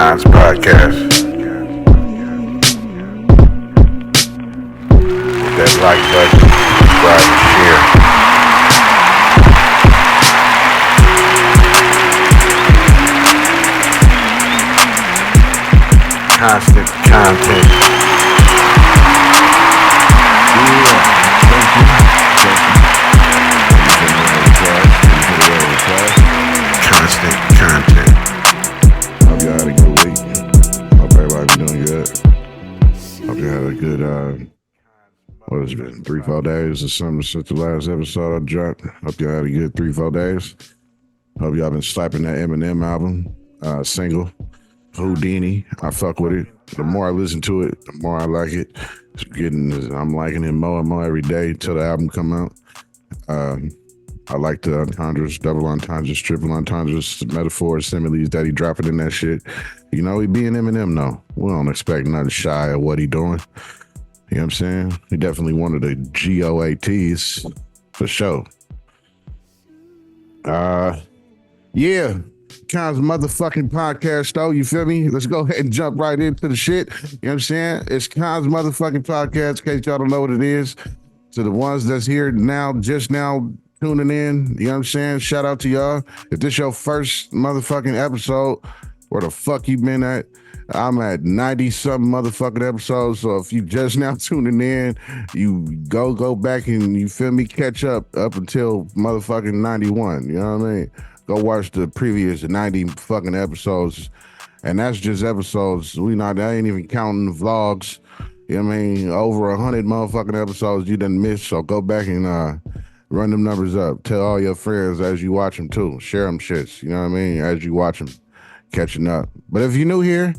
Kons podcast. Hit that like button, subscribe, and share. Constant content. Constant content. Hope y'all had a good week. Hope everybody's doing good. Hope you had a good, what has it been, 3-4 days or something since the last episode I dropped. Hope y'all had a good 3-4 days. Hope y'all been slapping that Eminem album, single, Houdini. I fuck with it. The more I listen to it, the more I like it. I'm liking it more and more every day till the album come out. I like the entendres, double entendres, triple entendres, metaphors, similes that he dropping in that shit. You know, he being Eminem, though. We don't expect nothing shy of what he doing. You know what I'm saying? He definitely one of the GOATs for sure. Yeah. Kons motherfucking podcast, though. You feel me? Let's go ahead and jump right into the shit. You know what I'm saying? It's Kons motherfucking podcast, in case y'all don't know what it is. To the ones that's here now, just now tuning in, you know what I'm saying? Shout out to y'all. If this your first motherfucking episode, where the fuck you been at? I'm at 90-something motherfucking episodes, so if you just now tuning in, you go back and, you feel me, catch up until motherfucking 91, you know what I mean? Go watch the previous 90 fucking episodes, and that's just episodes. I ain't even counting the vlogs. You know what I mean? Over 100 motherfucking episodes you done missed, so go back and run them numbers up. Tell all your friends as you watch them too. Share them shits, you know what I mean? As you watch them, catching up. But if you're new here,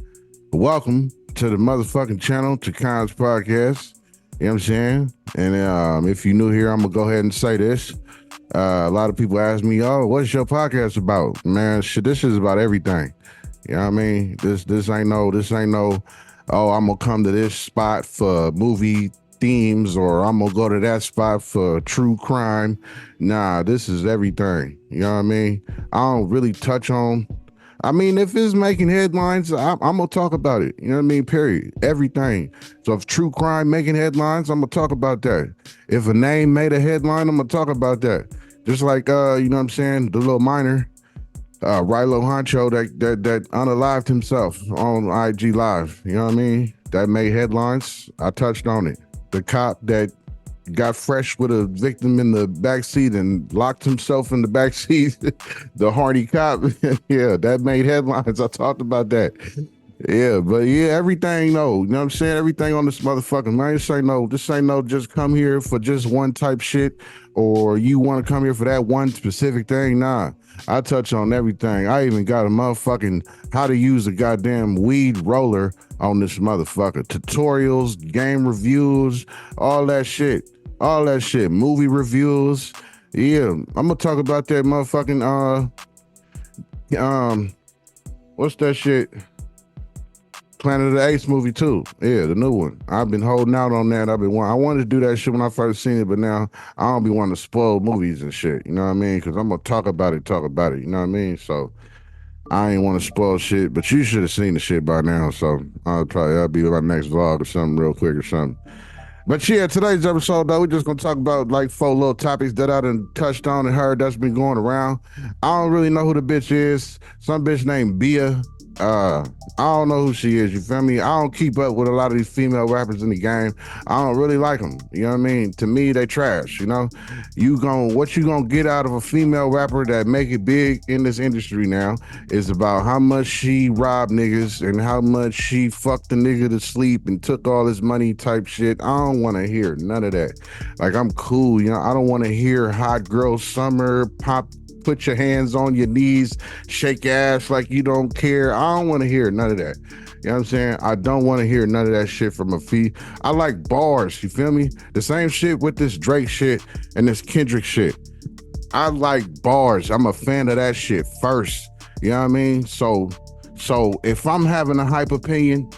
welcome to the motherfucking channel, to Kons Podcast. You know what I'm saying? And if you're new here, I'm gonna go ahead and say this. A lot of people ask me, oh, what's your podcast about? Man, shit, this is about everything. You know what I mean? This ain't no, oh, I'm gonna come to this spot for movie themes, or I'm gonna go to that spot for true crime. Nah, this is everything. You know what I mean? I don't really touch on, if it's making headlines, I'm gonna talk about it. You know what I mean? Period. Everything. So if true crime making headlines, I'm gonna talk about that. If a name made a headline, I'm gonna talk about that. Just like, you know what I'm saying, the little minor, Rilo Honcho that unalived himself on IG Live. You know what I mean? That made headlines. I touched on it. The cop that got fresh with a victim in the backseat and locked himself in the backseat, the hardy cop. Yeah, that made headlines. I talked about that. Yeah, but yeah, everything, though. You know what I'm saying? Everything on this motherfucking line. This ain't no just come here for just one type shit, or you want to come here for that one specific thing. Nah, I touch on everything. I even got a motherfucking how to use a goddamn weed roller on this motherfucker. Tutorials, game reviews, all that shit. Movie reviews. Yeah, I'm gonna talk about that motherfucking what's that shit? Planet of the Apes movie too. Yeah, the new one. I've been holding out on that. I wanted to do that shit when I first seen it, but now I don't be wanting to spoil movies and shit. You know what I mean? Because I'm gonna talk about it. You know what I mean? So I ain't want to spoil shit, but you should have seen the shit by now. So that'll be my next vlog or something real quick or something. But yeah, today's episode, though, we're just going to talk about like 4 little topics that I done touched on and heard that's been going around. I don't really know who the bitch is. Some bitch named Bia. I don't know who she is, you feel me? I don't keep up with a lot of these female rappers in the game. I don't really like them, you know what I mean? To me, they trash, you know? What you gonna get out of a female rapper that make it big in this industry now is about how much she robbed niggas and how much she fucked the nigga to sleep and took all his money type shit. I don't want to hear none of that. Like, I'm cool, you know? I don't want to hear hot girl summer, put your hands on your knees, shake your ass like you don't care. I don't want to hear none of that. You know what I'm saying? I don't want to hear none of that shit from a fee. I like bars, you feel me? The same shit with this Drake shit and this Kendrick shit. I like bars. I'm a fan of that shit first. You know what I mean? So if I'm having a hype opinion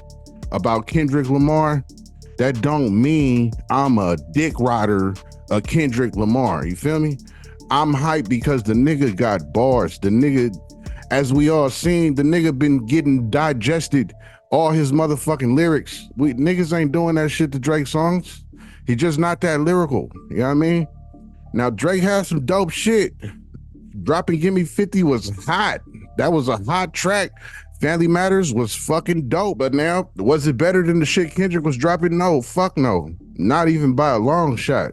about Kendrick Lamar, that don't mean I'm a dick rider of Kendrick Lamar. You feel me? I'm hyped because the nigga got bars. The nigga as we all seen, the nigga been getting digested all his motherfucking lyrics. We niggas ain't doing that shit to Drake songs. He just not that lyrical. You know what I mean? Now Drake has some dope shit. Dropping Gimme 50 was hot. That was a hot track. Family Matters was fucking dope. But now, was it better than the shit Kendrick was dropping? No, fuck no. Not even by a long shot.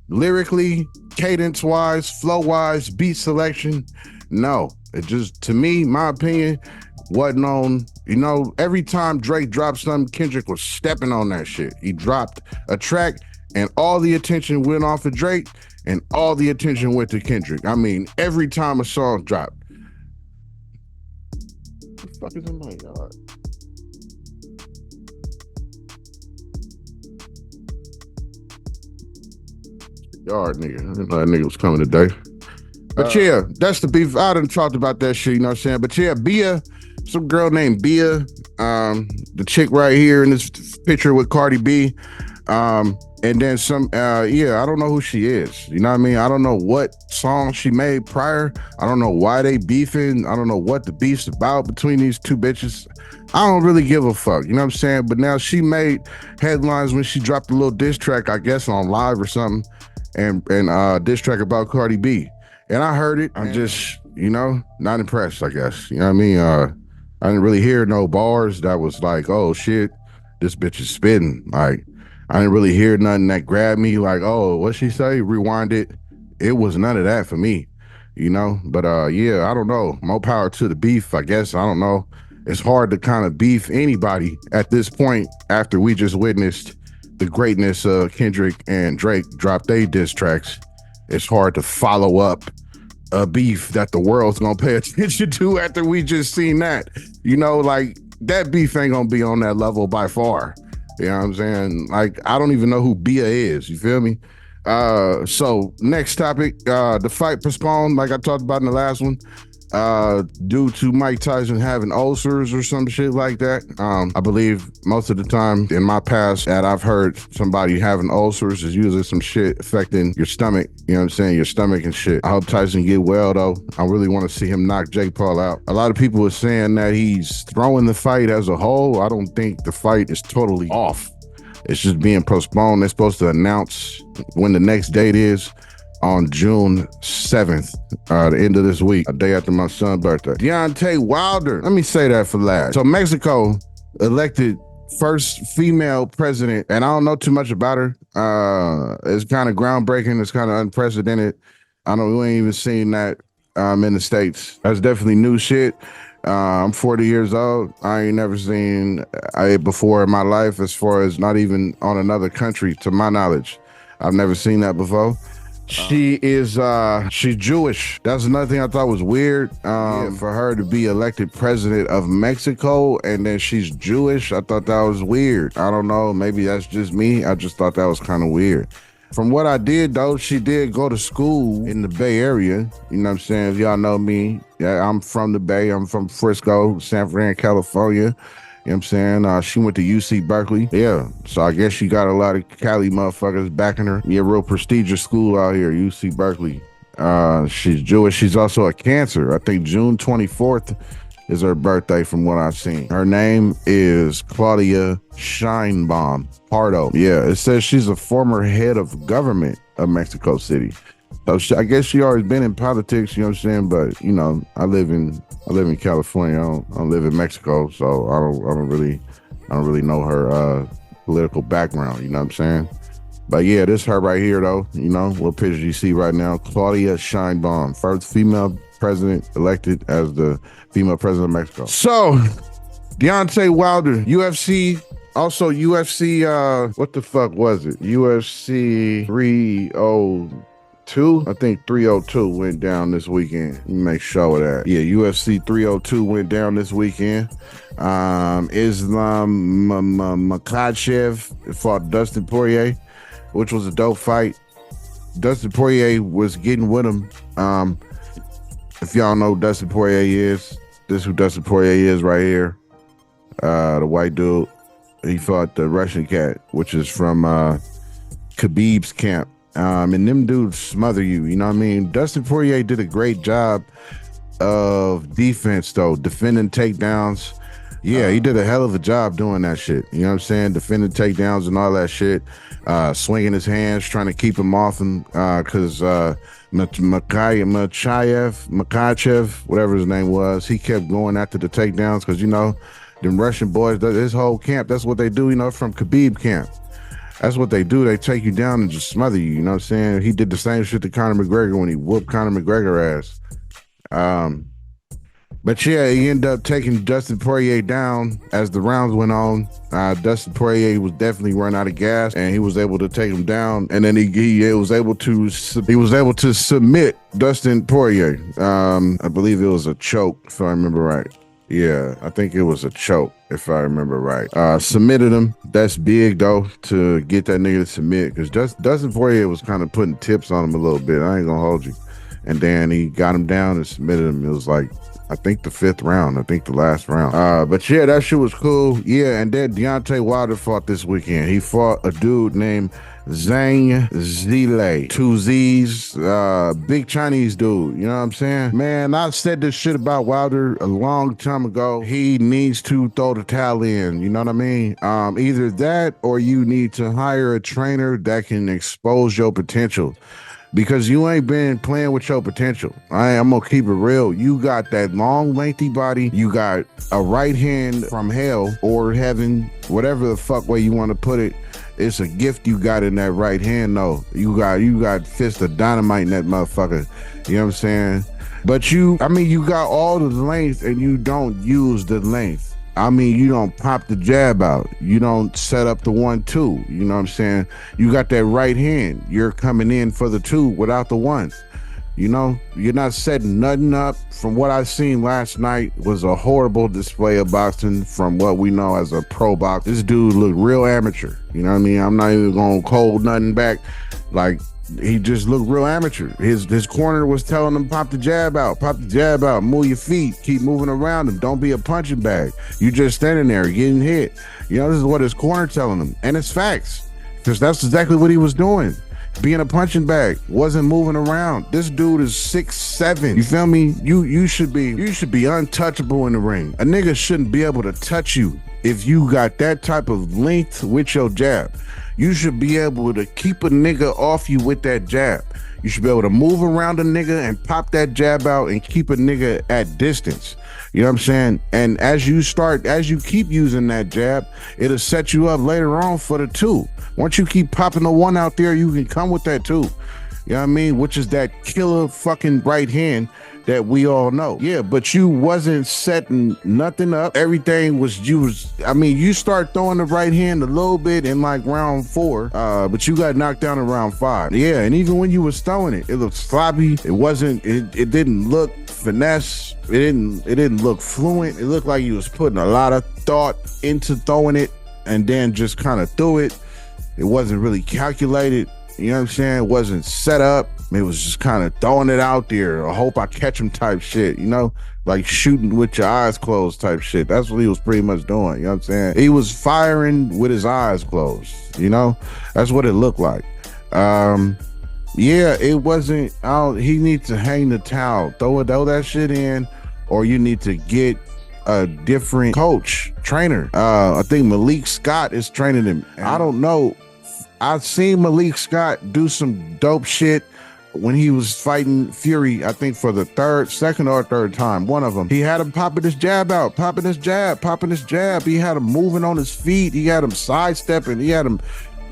Lyrically, cadence-wise, flow-wise, beat selection, no. It just, to me, my opinion, wasn't on, you know, every time Drake dropped something, Kendrick was stepping on that shit. He dropped a track and all the attention went off of Drake and all the attention went to Kendrick. I mean, every time a song dropped. What the fuck is in my yard? Yard nigga. I didn't know that nigga was coming today. But yeah, that's the beef. I done talked about that shit, you know what I'm saying? But yeah, Bia, some girl named Bia, the chick right here in this picture with Cardi B. And then some, yeah, I don't know who she is. You know what I mean? I don't know what song she made prior. I don't know why they beefing. I don't know what the beef's about between these two bitches. I don't really give a fuck. You know what I'm saying? But now she made headlines when she dropped a little diss track, I guess on live or something, and diss track about Cardi B. And I heard it. I'm just, you know, not impressed, I guess. You know what I mean? I didn't really hear no bars that was like, oh shit, this bitch is spitting. Like, I didn't really hear nothing that grabbed me like, oh, what'd she say? Rewind it. It was none of that for me, you know? But yeah, I don't know. More power to the beef, I guess. I don't know. It's hard to kind of beef anybody at this point after we just witnessed the greatness of Kendrick and Drake drop their diss tracks. It's hard to follow up a beef that the world's gonna pay attention to after we just seen that. You know, like, that beef ain't gonna be on that level by far. You know what I'm saying? Like, I don't even know who Bia is. You feel me? So next topic, the fight postponed, like I talked about in the last one, due to Mike Tyson having ulcers or some shit like that. I believe most of the time in my past that I've heard somebody having ulcers is usually some shit affecting your stomach. You know what I'm saying? Your stomach and shit. I hope Tyson get well though. I really want to see him knock Jake Paul out. A lot of people are saying that he's throwing the fight as a whole. I don't think the fight is totally off. It's just being postponed. They're supposed to announce when the next date is on June 7th, the end of this week, a day after my son's birthday. Deontay Wilder, let me say that for last. So Mexico elected first female president, and I don't know too much about her. It's kind of groundbreaking. It's kind of unprecedented. We ain't even seen that in the States. That's definitely new shit. I'm 40 years old. I ain't never seen it before in my life, as far as not even on another country, to my knowledge. I've never seen that before. She's Jewish. That's another thing I thought was weird. For her to be elected president of Mexico and then she's Jewish, I thought that was weird. I don't know, maybe that's just me. I just thought that was kind of weird. From what I did though, she did go to school in the Bay Area. You know what I'm saying? If y'all know me, yeah, I'm from the Bay. I'm from Frisco, San Fran, California. You know what I'm saying? She went to UC Berkeley. Yeah. So I guess she got a lot of Cali motherfuckers backing her. Yeah, real prestigious school out here, UC Berkeley. She's Jewish. She's also a Cancer. I think June 24th is her birthday from what I've seen. Her name is Claudia Sheinbaum Pardo. Yeah, it says she's a former head of government of Mexico City. So I guess she always been in politics, you know what I'm saying? But you know, I live in California. I don't live in Mexico, so I don't really know her political background, you know what I'm saying? But yeah, this her right here though, you know, what picture you see right now, Claudia Sheinbaum, first female president elected as the female president of Mexico. So, Deontay Wilder, UFC, also UFC, what the fuck was it? UFC 302? I think 302 went down this weekend. Let me make sure of that. Yeah, UFC 302 went down this weekend. Islam Makhachev fought Dustin Poirier, which was a dope fight. Dustin Poirier was getting with him. If y'all know who Dustin Poirier is, this is who Dustin Poirier is right here. The white dude. He fought the Russian cat, which is from Khabib's camp. And them dudes smother you, you know what I mean? Dustin Poirier did a great job of defense though, defending takedowns. Yeah, he did a hell of a job doing that shit. You know what I'm saying? Defending takedowns and all that shit. Swinging his hands, trying to keep him off him. Because makhachev, whatever his name was, he kept going after the takedowns. Because, you know, them Russian boys, his whole camp, that's what they do, you know, from Khabib camp. That's what they do. They take you down and just smother you. You know what I'm saying? He did the same shit to Conor McGregor when he whooped Conor McGregor ass. But yeah, he ended up taking Dustin Poirier down as the rounds went on. Dustin Poirier was definitely run out of gas, and he was able to take him down. And then he was able to submit Dustin Poirier. I believe it was a choke, if I remember right. Yeah, I think it was a choke, if I remember right. Submitted him. That's big though, to get that nigga to submit, because Dustin Poirier was kind of putting tips on him a little bit. I ain't gonna hold you. And then he got him down and submitted him. It was like, I think the 5th round. I think the last round. But yeah, that shit was cool. Yeah, and then Deontay Wilder fought this weekend. He fought a dude named Zhang Zile. 2 Z's. Big Chinese dude. You know what I'm saying? Man, I said this shit about Wilder a long time ago. He needs to throw the towel in. You know what I mean? Either that or you need to hire a trainer that can expose your potential. Because you ain't been playing with your potential. I'm gonna keep it real. You got that long, lengthy body. You got a right hand from hell or heaven, whatever the fuck way you want to put it. It's a gift you got in that right hand, though. You got fist of dynamite in that motherfucker. You know what I'm saying? But you got all the length and you don't use the length. You don't pop the jab out. You don't set up the 1-2. You know what I'm saying? You got that right hand. You're coming in for the 2 without the 1. You know, you're not setting nothing up. From what I seen last night was a horrible display of boxing from what we know as a pro boxer. This dude looked real amateur. You know what I mean? I'm not even gonna hold nothing back. Like, he just looked real amateur. His corner was telling him, pop the jab out, move your feet, keep moving around him. Don't be a punching bag. You just standing there getting hit. You know, this is what his corner telling him. And it's facts, because that's exactly what he was doing. Being a punching bag, wasn't moving around. This dude is 6'7". You feel me? You should be untouchable in the ring. A nigga shouldn't be able to touch you if you got that type of length with your jab. You should be able to keep a nigga off you with that jab. You should be able to move around a nigga and pop that jab out and keep a nigga at distance. You know what I'm saying? And as you keep using that jab, it'll set you up later on for the 2. Once you keep popping the 1 out there, you can come with that 2. You know what I mean? Which is that killer fucking right hand that we all know. Yeah, but you wasn't setting nothing up. Everything was, you start throwing the right hand a little bit in like round 4, but you got knocked down in round 5. Yeah, and even when you was throwing it, it looked sloppy. It didn't look finesse. It didn't look fluent. It looked like you was putting a lot of thought into throwing it and then just kind of threw it. It wasn't really calculated. You know what I'm saying? It wasn't set up. It was just kind of throwing it out there. I hope I catch him type shit, you know? Like shooting with your eyes closed type shit. That's what he was pretty much doing, you know what I'm saying? He was firing with his eyes closed, you know? That's what it looked like. Yeah, it wasn't, he needs to hang the towel. Throw that shit in, or you need to get a different coach, trainer. I think Malik Scott is training him. I don't know. I've seen Malik Scott do some dope shit when he was fighting Fury, I think for the second or third time, one of them. He had him popping his jab out, popping his jab. He had him moving on his feet. He had him sidestepping. He had him,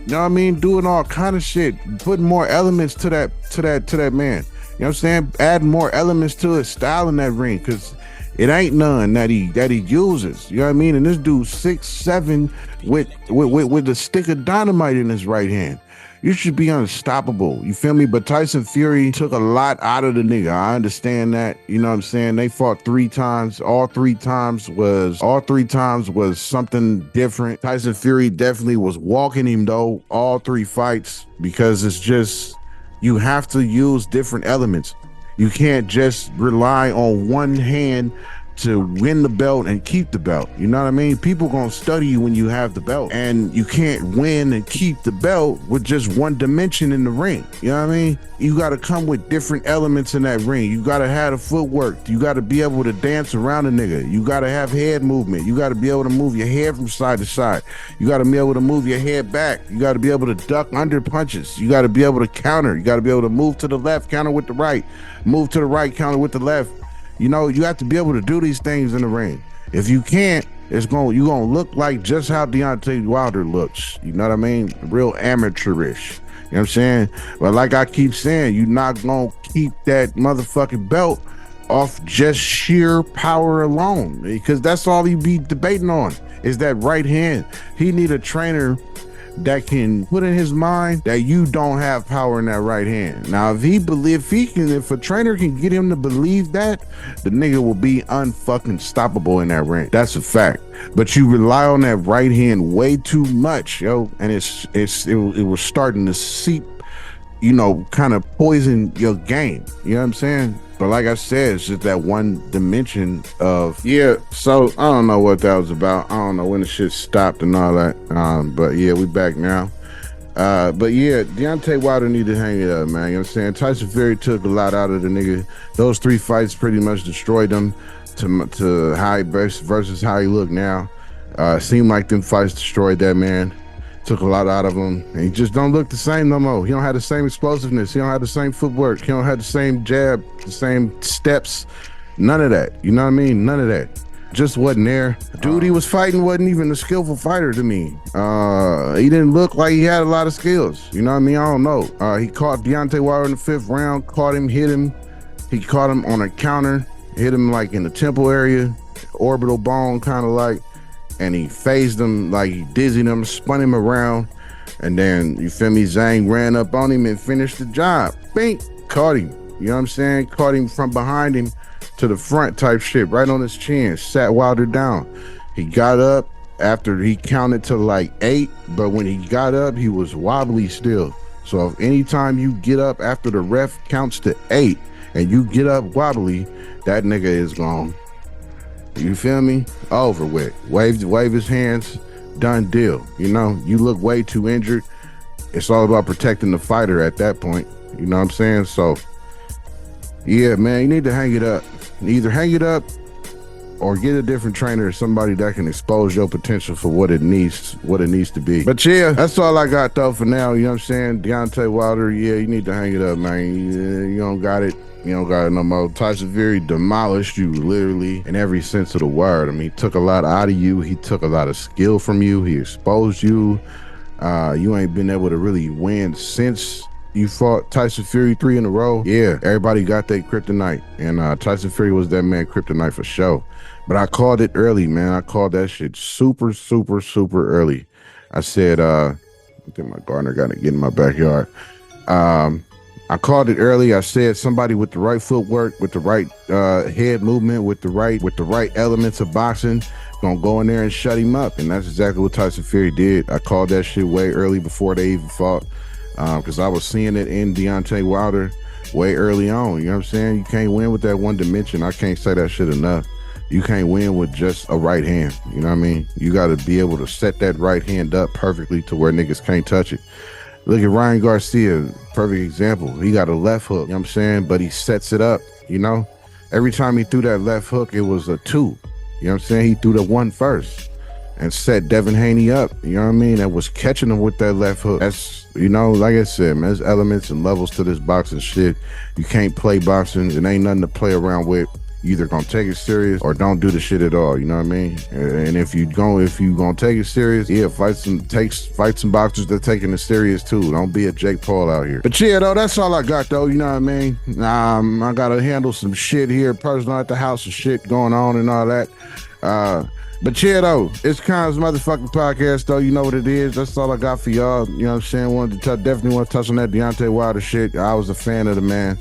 you know what I mean, doing all kind of shit, putting more elements to that man. You know what I'm saying? Adding more elements to his style in that ring, because it ain't none that he uses. You know what I mean? And this dude's 6'7" with a stick of dynamite in his right hand. You should be unstoppable. You feel me? But Tyson Fury took a lot out of the nigga. I understand that. You know what I'm saying? They fought 3 times. All three times was something different. Tyson Fury definitely was walking him though, all 3 fights, because it's just, you have to use different elements. You can't just rely on one hand to win the belt and keep the belt. You know what I mean? People gonna study you when you have the belt, and you can't win and keep the belt with just one dimension in the ring. You know what I mean? You got to come with different elements in that ring. You got to have the footwork. You got to be able to dance around a nigga. You got to have head movement. You got to be able to move your head from side to side. You got to be able to move your head back. You got to be able to duck under punches. You got to be able to counter. You got to be able to move to the left, counter with the right. Move to the right, counter with the left. You know, you have to be able to do these things in the ring. If you can't, you're gonna look like just how Deontay Wilder looks. You know what I mean? Real amateurish. You know what I'm saying? But like I keep saying, you're not gonna keep that motherfucking belt off just sheer power alone, because that's all he be debating on is that right hand. He need a trainer that can put in his mind that you don't have power in that right hand. Now, if a trainer can get him to believe that, the nigga will be unfucking stoppable in that ring. That's a fact. But you rely on that right hand way too much, yo, and it was starting to seep, you know, kind of poison your game. You know what I'm saying? But like I said, it's just that one dimension of, so I don't know what that was about. I don't know when the shit stopped and all that. But yeah, we back now. But yeah, Deontay Wilder need to hang it up, man. You know what I'm saying? Tyson Fury took a lot out of the nigga. Those 3 fights pretty much destroyed him to how he versus how he look now. Seemed like them fights destroyed that man. Took a lot out of him, and he just don't look the same no more. He don't have the same explosiveness. He don't have the same footwork. He don't have the same jab, the same steps. None of that. You know what I mean? None of that. Just wasn't there. Dude he was fighting wasn't even a skillful fighter to me. He didn't look like he had a lot of skills. You know what I mean? I don't know. He caught Deontay Wilder in the 5th round, caught him, hit him. He caught him on a counter, hit him like in the temple area, orbital bone kind of like. And he phased him, like he dizzied him, spun him around, and then, you feel me, Zhang ran up on him and finished the job. Bink, caught him. You know what I'm saying? Caught him from behind him to the front type shit, right on his chin, sat Wilder down. He got up after he counted to like 8, but when he got up, he was wobbly still. So if anytime you get up after the ref counts to 8 and you get up wobbly, that nigga is gone. You feel me? Over with. Wave his hands, done deal. You know, you look way too injured. It's all about protecting the fighter at that point. You know what I'm saying? So, yeah, man, you need to hang it up. Either hang it up or get a different trainer or somebody that can expose your potential for what it needs to be. But yeah, that's all I got though for now. You know what I'm saying? Deontay Wilder, yeah, you need to hang it up, man. You don't got it. You don't got it no more. Tyson Fury demolished you literally in every sense of the word. I mean, he took a lot out of you. He took a lot of skill from you. He exposed you. You ain't been able to really win since you fought Tyson Fury 3 in a row. Yeah, everybody got their kryptonite. And Tyson Fury was that man kryptonite for sure. But I called it early, man. I called that shit super, super, super early. I said, I think my gardener got to get in my backyard. I called it early. I said somebody with the right footwork, with the right head movement, with the right elements of boxing, gonna go in there and shut him up. And that's exactly what Tyson Fury did. I called that shit way early before they even fought, because I was seeing it in Deontay Wilder way early on. You know what I'm saying? You can't win with that one dimension. I can't say that shit enough. You can't win with just a right hand. You know what I mean? You got to be able to set that right hand up perfectly to where niggas can't touch it. Look at Ryan Garcia, perfect example. He got a left hook, you know what I'm saying? But he sets it up, you know? Every time he threw that left hook, it was a 2. You know what I'm saying? He threw the 1 first and set Devin Haney up, you know what I mean? That was catching him with that left hook. That's, you know, like I said, man, there's elements and levels to this boxing shit. You can't play boxing. It ain't nothing to play around with. You either gonna take it serious or don't do the shit at all. You know what I mean? And if you gonna take it serious, yeah, fight some boxers that taking it serious too. Don't be a Jake Paul out here. But yeah, though, that's all I got though. You know what I mean? I gotta handle some shit here, personal at the house and shit going on and all that. But yeah, though, it's Kons motherfucking podcast though. You know what it is. That's all I got for y'all. You know what I'm saying? Definitely want to touch on that Deontay Wilder shit. I was a fan of the man.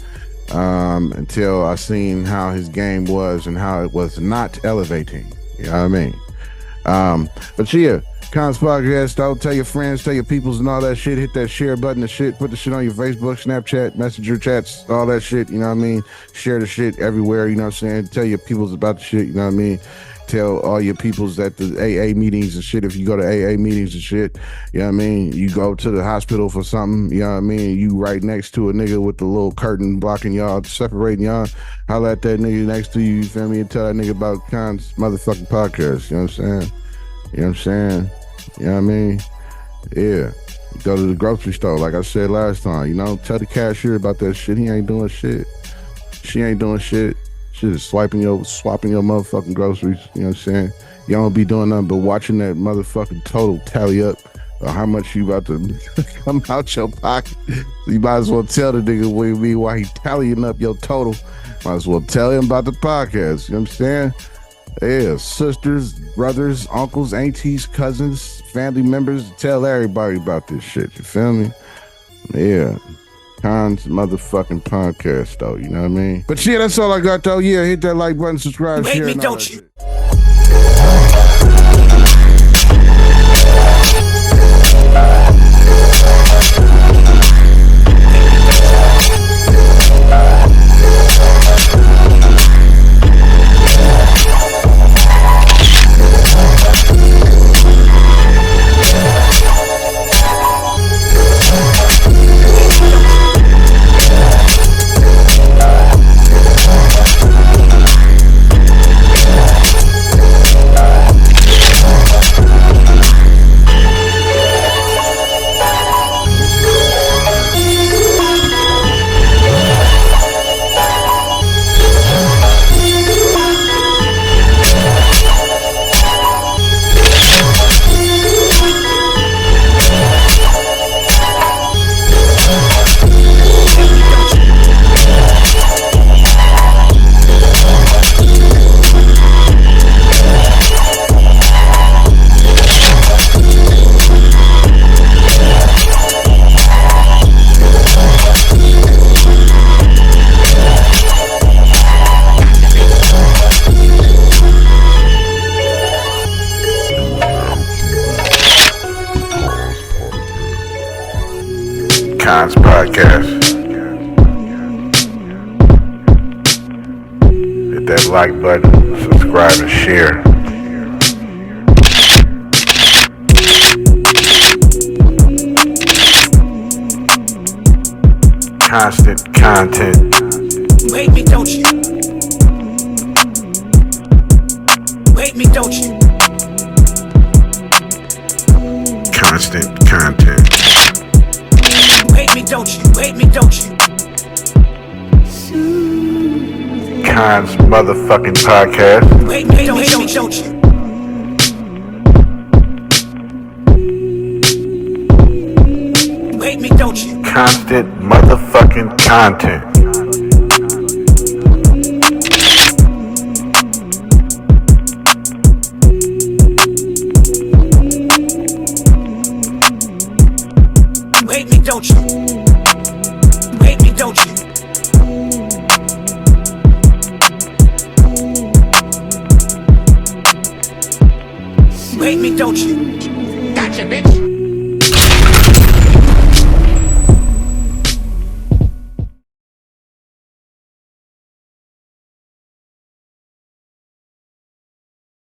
Until I seen how his game was and how it was not elevating. You know what I mean? But yeah, Kons podcast, though. Tell your friends, tell your peoples and all that shit. Hit that share button and shit. Put the shit on your Facebook, Snapchat, Messenger chats, all that shit. You know what I mean? Share the shit everywhere. You know what I'm saying? Tell your peoples about the shit. You know what I mean? Tell all your peoples at the AA meetings and shit. If you go to AA meetings and shit, you know what I mean? You go to the hospital for something, you know what I mean? You right next to a nigga with the little curtain blocking y'all, separating y'all. Holla at that nigga next to you, you feel me? And tell that nigga about Kons motherfucking podcast. You know what I'm saying? You know what I'm saying? You know what I mean? Yeah. Go to the grocery store, like I said last time. You know, tell the cashier about that shit. He ain't doing shit. She ain't doing shit. She just swapping your motherfucking groceries. You know what I'm saying? You don't be doing nothing but watching that motherfucking total tally up or how much you about to come out your pocket. So you might as well tell the nigga with me while he tallying up your total. Might as well tell him about the podcast. You know what I'm saying? Yeah, sisters, brothers, uncles, aunties, cousins, family members, tell everybody about this shit. You feel me? Yeah. Kons motherfucking podcast, though. You know what I mean? But yeah, that's all I got, though. Yeah, hit that like button, subscribe, you share. Hate me, don't you? Kons podcast. Hit that like button, subscribe and share. Constant content. You hate me, don't you? You hate me, don't you? Constant content. You hate me, don't you? You hate me, don't you? Kons motherfucking podcast. You hate me, don't you? You hate me, don't you? Constant motherfucking content. You hate me, don't you? You hate me, don't you? You hate me, don't you? Gotcha, bitch.